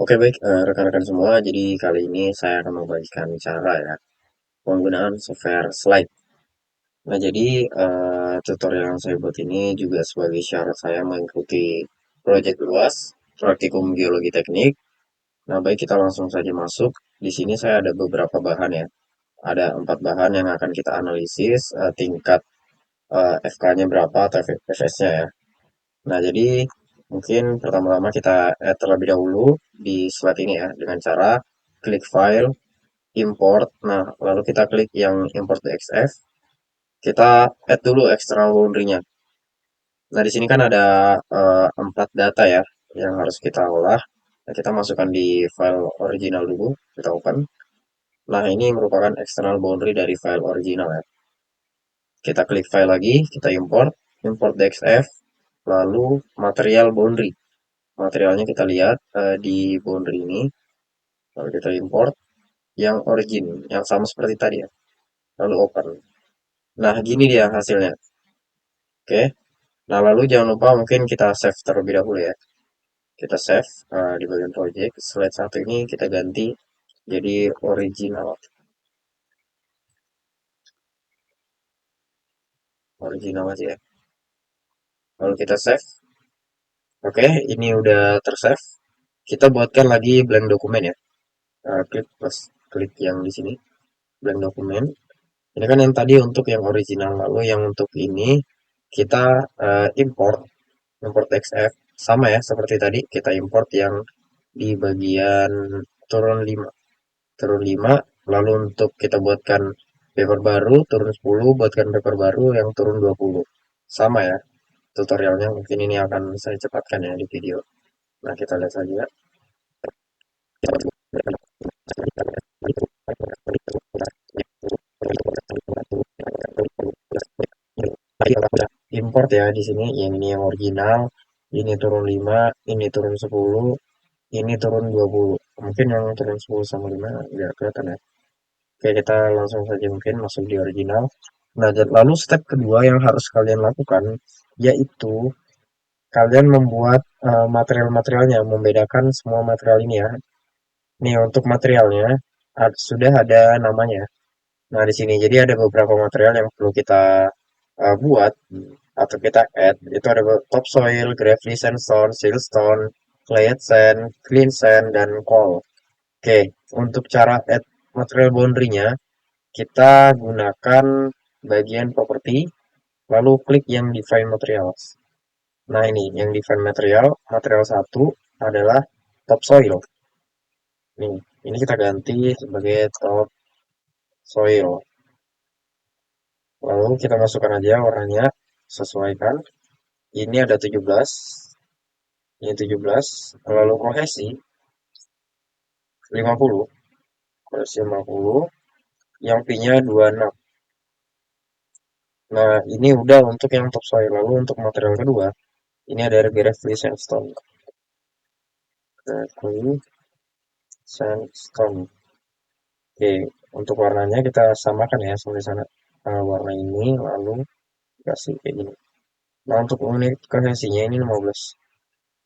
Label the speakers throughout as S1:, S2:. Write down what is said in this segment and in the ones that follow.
S1: Oke baik, rekan-rekan semua, jadi kali ini saya akan membagikan cara ya penggunaan software Slide. Nah jadi tutorial yang saya buat ini juga sebagai syarat saya mengikuti proyek luas, praktikum geologi teknik. Nah baik kita langsung saja masuk. Di sini saya ada beberapa bahan ya. Ada 4 bahan yang akan kita analisis tingkat FK-nya berapa atau FS-nya ya. Nah jadi mungkin pertama-tama kita terlebih dahulu di slide ini ya dengan cara klik file import. Nah, lalu kita klik yang import DXF. Kita add dulu external boundary-nya. Nah, di sini kan ada 4 data ya yang harus kita olah. Nah, kita masukkan di file original dulu. Kita open. Nah, ini merupakan external boundary dari file original ya. Kita klik file lagi, kita import, import DXF, lalu material boundary. Materialnya kita lihat di boundary ini, lalu kita import yang origin, yang sama seperti tadi ya. Lalu open. Nah, gini dia hasilnya. Oke. Nah, lalu jangan lupa mungkin kita save terlebih dahulu ya. Kita save di bagian project. Slide 1 ini kita ganti jadi original. Original aja ya. Lalu kita save. Oke, ini udah tersave. Kita buatkan lagi blank dokumen ya. Klik plus klik yang di sini blank dokumen. Ini kan yang tadi untuk yang original. Lalu yang untuk ini kita import import XF sama ya seperti tadi kita import yang di bagian turun 5 turun 5 lalu untuk kita buatkan paper baru turun 10 buatkan paper baru yang turun 20 sama ya tutorialnya mungkin ini akan saya cepatkan ya di video. Nah kita lihat saja. Import ya di sini yang ini yang original, ini turun 5 ini turun 10 ini turun 20. Mungkin yang turun 10 sama 5 nggak kelihatan ya. Oke, kita langsung saja mungkin masuk di original. Nah, lalu step kedua yang harus kalian lakukan yaitu kalian membuat material-materialnya, membedakan semua material ini ya. Nih, untuk materialnya sudah ada namanya. Nah, di sini jadi ada beberapa material yang perlu kita buat atau kita add. Itu ada topsoil, gravelly sandstone, siltstone, clayed sand, clean sand, dan coal. Oke, untuk cara add material boundary-nya, kita gunakan bagian property, lalu klik yang define materials. Nah ini, yang define material, material satu adalah topsoil. Nih, ini kita ganti sebagai topsoil. Lalu kita masukkan aja warnanya, sesuaikan. Ini ada 17, ini 17. Lalu kohesi 50, kohesi 50, yang P-nya 26. Nah, ini udah untuk yang topsoil. Lalu untuk material kedua, ini ada gravelly sandstone. Gravelly sandstone. Oke, untuk warnanya kita samakan ya sampai sana. Warna ini lalu kasih kayak gini. Nah, untuk unit kohesinya ini 15,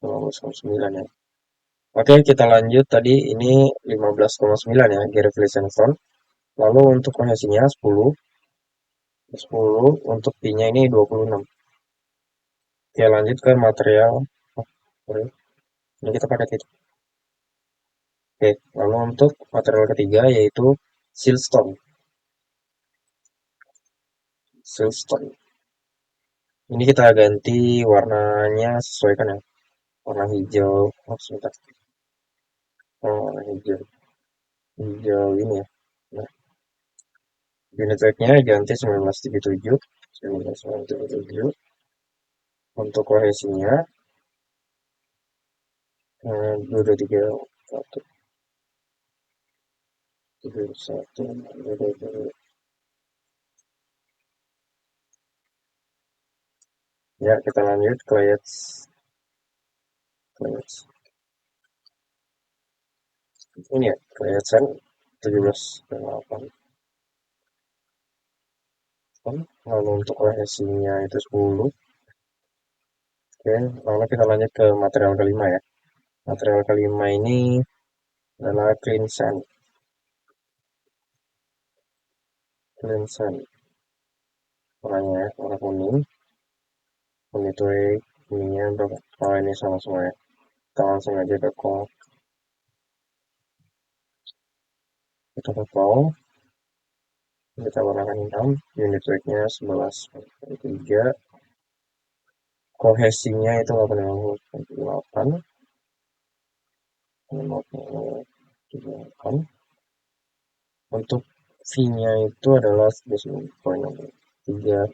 S1: 15,9 ya. Oke, kita lanjut tadi ini 15,9 ya, Gary Sandstone. Lalu untuk kohesinya 10, 10 untuk P-nya ini 26. Oke, lanjut ke material. Oh, sorry. Ini kita pakai titik. Oke, lalu untuk material ketiga yaitu siltstone. Siltstone. Ini kita ganti warnanya sesuaikan ya. Warna hijau. Oh, sebentar. Oh, warna hijau. Hijau ini ya. Nah, unit weight-nya ganti 1977. 1977. Untuk kohesinya 223 1 31 ya kita lanjut clayets ini ya clayetsan 17,8 lalu untuk kohesinya itu 10. Oke lalu kita lanjut ke material kelima ya Material kelima ini adalah clean sand. Clean sand. Warnanya ya, warna kuning. Kuning itu ininya berapa? Oh ini sama semua ya. Kita langsung aja ke call. Kita ke call. Kita warnakan hitam. Unit weight-nya 11,3. Kohesinya itu 8,8. 8. Untuk fee-nya itu adalah 11,3.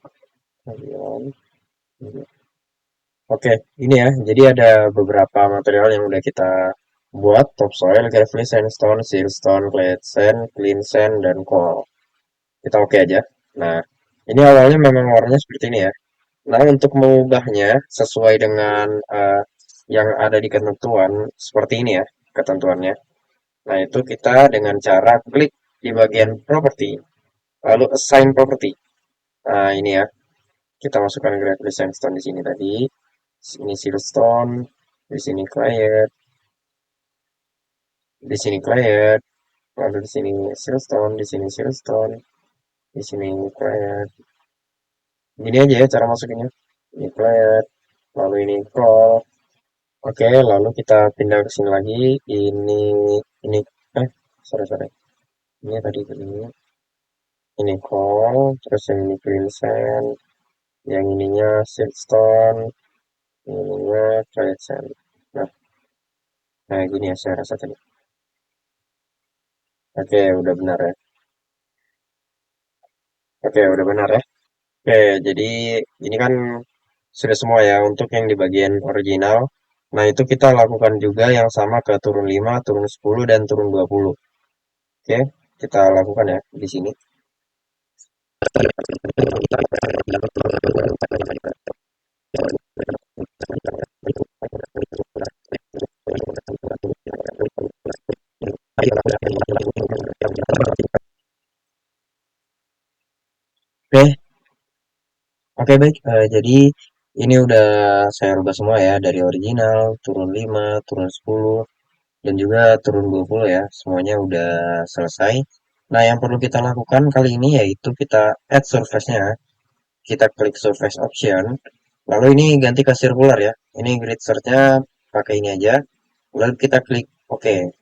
S1: Oke, ini ya. Jadi ada beberapa material yang udah kita buat: topsoil, gravelly, sandstone, siltstone, clay sand, clean sand, dan coal. Kita oke aja. Nah, ini awalnya memang warnanya seperti ini ya. Nah, untuk mengubahnya sesuai dengan yang ada di ketentuan seperti ini ya, ketentuannya. Nah, itu kita dengan cara klik di bagian property, lalu assign property. Nah, ini ya, kita masukkan gravelly sandstone di sini tadi. Ini siltstone, di sini clay, di sini clay, lalu di sini siltstone, di sini siltstone, di sini clay. Gini aja ya cara masukinnya. Ini clay, lalu ini coal. Oke, lalu kita pindah ke sini lagi. Ini eh sorry sorry. Ini tadi ini coal, terus yang ini clean sand, yang ininya siltstone, ininya clay sand. Nah, nah gini ya saya rasa tadi. Oke, udah benar ya. Oke, udah benar ya. Oke, jadi ini kan sudah semua ya untuk yang di bagian original. Nah, itu kita lakukan juga yang sama ke turun 5, turun 10, dan turun 20. Oke, kita lakukan ya di sini. Oke, oke baik. Jadi ini udah saya rubah semua ya dari original, turun 5, turun 10, dan juga turun 20 ya. Semuanya udah selesai. Nah, yang perlu kita lakukan kali ini yaitu kita add surface-nya. Kita klik surface option. Lalu ini ganti ke circular ya. Ini grid search-nya pakai ini aja. Lalu kita klik OK.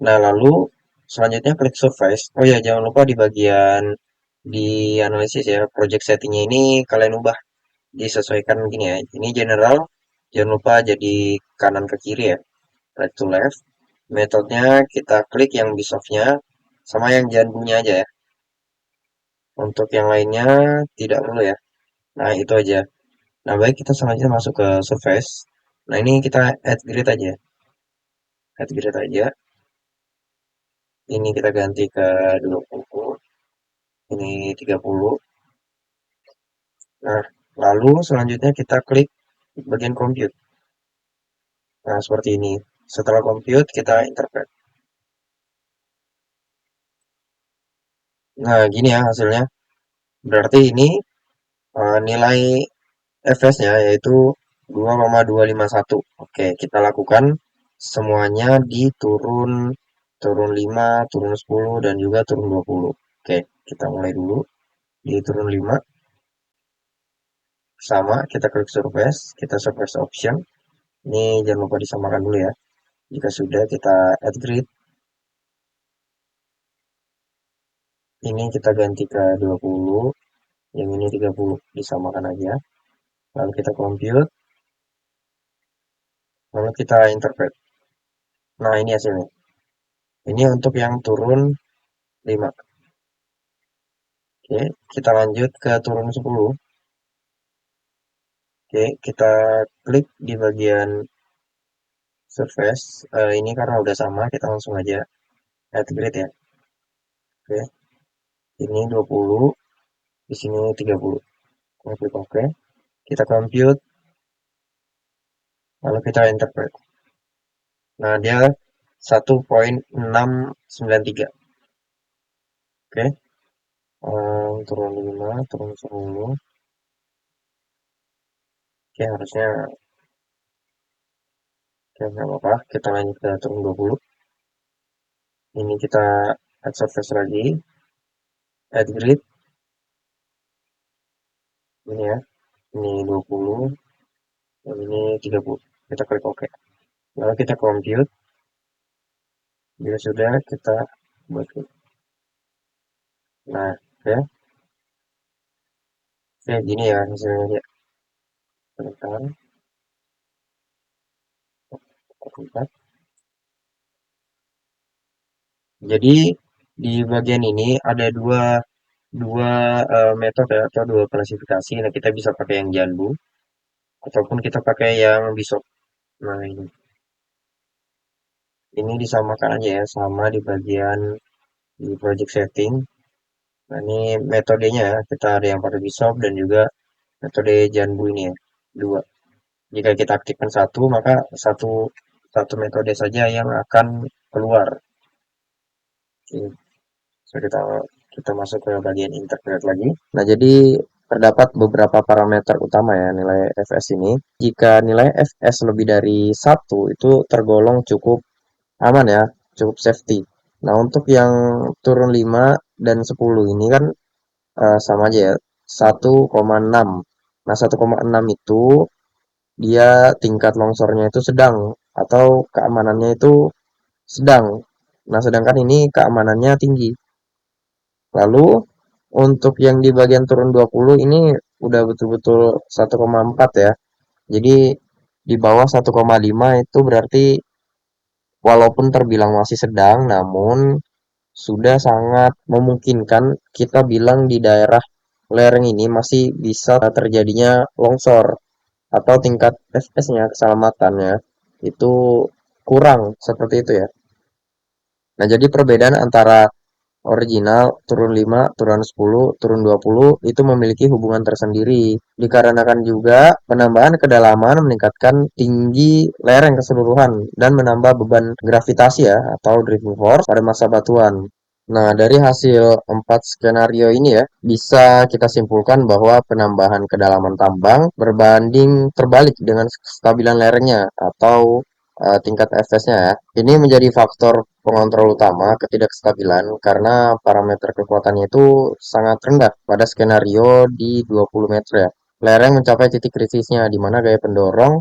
S1: Nah, lalu selanjutnya klik surface. Oh ya, jangan lupa di bagian di analisis ya, project settingnya ini kalian ubah disesuaikan gini ya. Ini general, jangan lupa jadi kanan ke kiri ya, right to left. Metodenya kita klik yang Bishop-nya sama yang jantungnya aja ya. Untuk yang lainnya tidak perlu ya. Nah, itu aja. Nah, baik kita selanjutnya masuk ke surface. Nah, ini kita add grid aja. Add grid aja. Ini kita ganti ke 20. Ini 30. Nah, lalu selanjutnya kita klik bagian compute. Nah, seperti ini. Setelah compute, kita interpret. Nah, gini ya hasilnya. Berarti ini nilai FS-nya yaitu 2,251. Oke, kita lakukan semuanya di turun turun 5, turun 10, dan juga turun 20. Oke, kita mulai dulu di turun 5. Sama, kita klik surface, kita surface option. Ini jangan lupa disamakan dulu ya. Jika sudah, kita add grid. Ini kita ganti ke 20, yang ini 30, disamakan aja. Lalu kita compute, lalu kita interpret. Nah, ini hasilnya. Ini untuk yang turun 5. Oke, kita lanjut ke turun 10. Oke, kita klik di bagian surface. Ini karena udah sama, kita langsung aja add grid ya. Oke, ini 20, di sini 30. Kita klik OK. Kita compute, lalu kita interpret. Nah, dia 1,693. Oke, turun 5, turun 10. Oke, harusnya Oke, nggak apa-apa. Kita lanjut ke turun 20. Ini kita add surface lagi. Add grid. Ini ya. Ini 20. Dan ini 30. Kita klik OK. Lalu kita compute. Bila sudah, kita buat. Nah, ya. Kayak gini ya hasilnya dia. Sebentar. Sebentar. Jadi di bagian ini ada dua dua metode atau dua klasifikasi. Nah, kita bisa pakai yang Janbu ataupun kita pakai yang Bishop. Nah, ini disamakan aja ya, sama di bagian di project setting. Nah, ini metodenya ya, kita ada yang pakai Bishop dan juga metode Janbu ini ya, dua. Jika kita aktifkan satu, maka satu satu metode saja yang akan keluar. Oke, so kita masuk ke bagian interpret lagi. Nah, jadi terdapat beberapa parameter utama ya nilai fs ini. Jika nilai fs lebih dari satu itu tergolong cukup aman ya, cukup safety. Nah, untuk yang turun 5 dan 10 ini kan sama aja ya, 1,6. Nah, 1,6 itu dia tingkat longsornya itu sedang atau keamanannya itu sedang. Nah, sedangkan ini keamanannya tinggi. Lalu untuk yang di bagian turun 20 ini udah betul-betul 1,4 ya. Jadi di bawah 1,5 itu berarti walaupun terbilang masih sedang, namun sudah sangat memungkinkan kita bilang di daerah lereng ini masih bisa terjadinya longsor atau tingkat FPS-nya, keselamatannya itu kurang seperti itu ya. Nah, jadi perbedaan antara original, turun 5, turun 10, turun 20 itu memiliki hubungan tersendiri. Dikarenakan juga penambahan kedalaman meningkatkan tinggi lereng keseluruhan dan menambah beban gravitasi ya atau driving force pada masa batuan. Nah, dari hasil 4 skenario ini ya, bisa kita simpulkan bahwa penambahan kedalaman tambang berbanding terbalik dengan kestabilan lerengnya atau tingkat FS-nya ya. Ini menjadi faktor pengontrol utama ketidakstabilan karena parameter kekuatannya itu sangat rendah pada skenario di 20 meter ya. Lereng mencapai titik kritisnya di mana gaya pendorong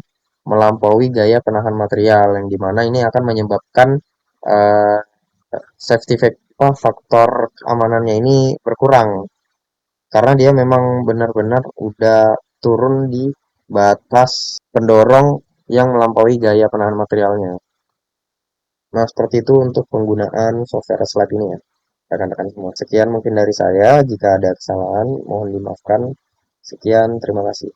S1: melampaui gaya penahan material yang di mana ini akan menyebabkan eh, safety faktor keamanannya ini berkurang karena dia memang benar-benar udah turun di batas pendorong yang melampaui gaya penahan materialnya. Nah, seperti itu untuk penggunaan software Slab ini ya, rekan-rekan semua. Sekian mungkin dari saya. Jika ada kesalahan, mohon dimaafkan. Sekian, terima kasih.